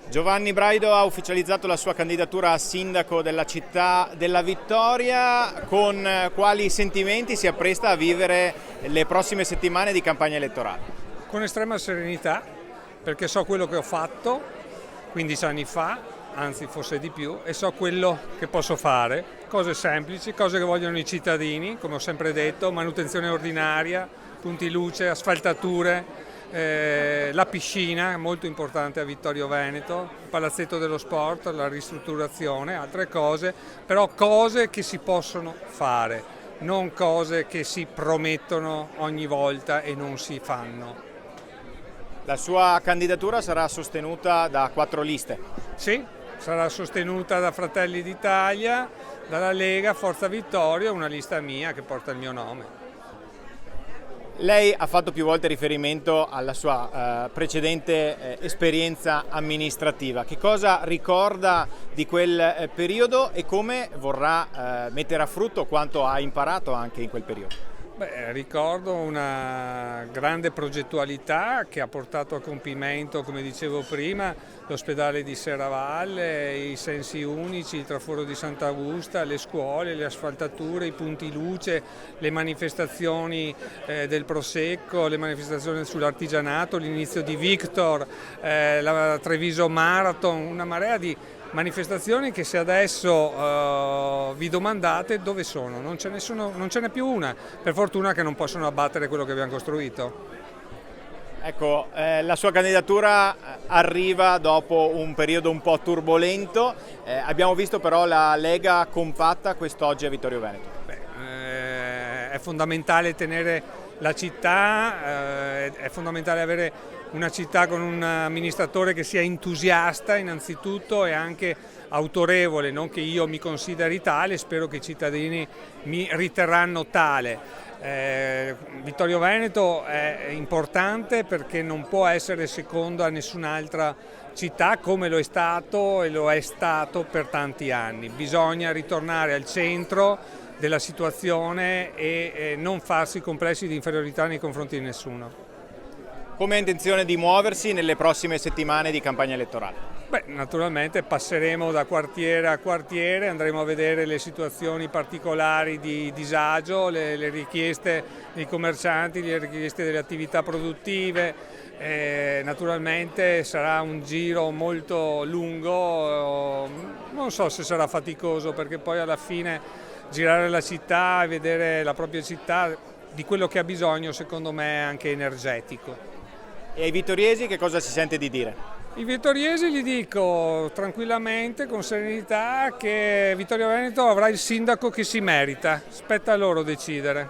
Giovanni Braido ha ufficializzato la sua candidatura a sindaco della città della Vittoria. Con quali sentimenti si appresta a vivere le prossime settimane di campagna elettorale? Con estrema serenità, perché so quello che ho fatto 15 anni fa, anzi forse di più, e so quello che posso fare, cose semplici, cose che vogliono i cittadini, come ho sempre detto, manutenzione ordinaria, punti luce, asfaltature, la piscina, molto importante a Vittorio Veneto, il palazzetto dello sport, la ristrutturazione, altre cose, però cose che si possono fare, non cose che si promettono ogni volta e non si fanno. La sua candidatura sarà sostenuta da 4 liste. Sì, sarà sostenuta da Fratelli d'Italia, dalla Lega, Forza Vittorio, una lista mia che porta il mio nome. Lei ha fatto più volte riferimento alla sua precedente esperienza amministrativa. Che cosa ricorda di quel periodo e come vorrà mettere a frutto quanto ha imparato anche in quel periodo? Ricordo una grande progettualità che ha portato a compimento, come dicevo prima, l'ospedale di Serravalle, i sensi unici, il traforo di Sant'Augusta, le scuole, le asfaltature, i punti luce, le manifestazioni del Prosecco, le manifestazioni sull'artigianato, l'inizio di Victor, la Treviso Marathon, una marea di manifestazioni che se adesso vi domandate dove sono, non ce n'è più una, per fortuna che non possono abbattere quello che abbiamo costruito. Ecco, la sua candidatura arriva dopo un periodo un po' turbolento, abbiamo visto però la Lega compatta quest'oggi a Vittorio Veneto. È fondamentale tenere la città, è fondamentale avere una città con un amministratore che sia entusiasta innanzitutto e anche autorevole, non che io mi consideri tale, spero che i cittadini mi riterranno tale. Vittorio Veneto è importante perché non può essere secondo a nessun'altra città come lo è stato e lo è stato per tanti anni. Bisogna ritornare al centro della situazione e non farsi complessi di inferiorità nei confronti di nessuno. Come ha intenzione di muoversi nelle prossime settimane di campagna elettorale? Naturalmente passeremo da quartiere a quartiere, andremo a vedere le situazioni particolari di disagio, le richieste dei commercianti, le richieste delle attività produttive. Naturalmente sarà un giro molto lungo, non so se sarà faticoso perché poi alla fine girare la città e vedere la propria città di quello che ha bisogno secondo me è anche energetico. E ai vittoriesi che cosa si sente di dire? I vittoriesi gli dico tranquillamente, con serenità, che Vittorio Veneto avrà il sindaco che si merita, spetta a loro decidere.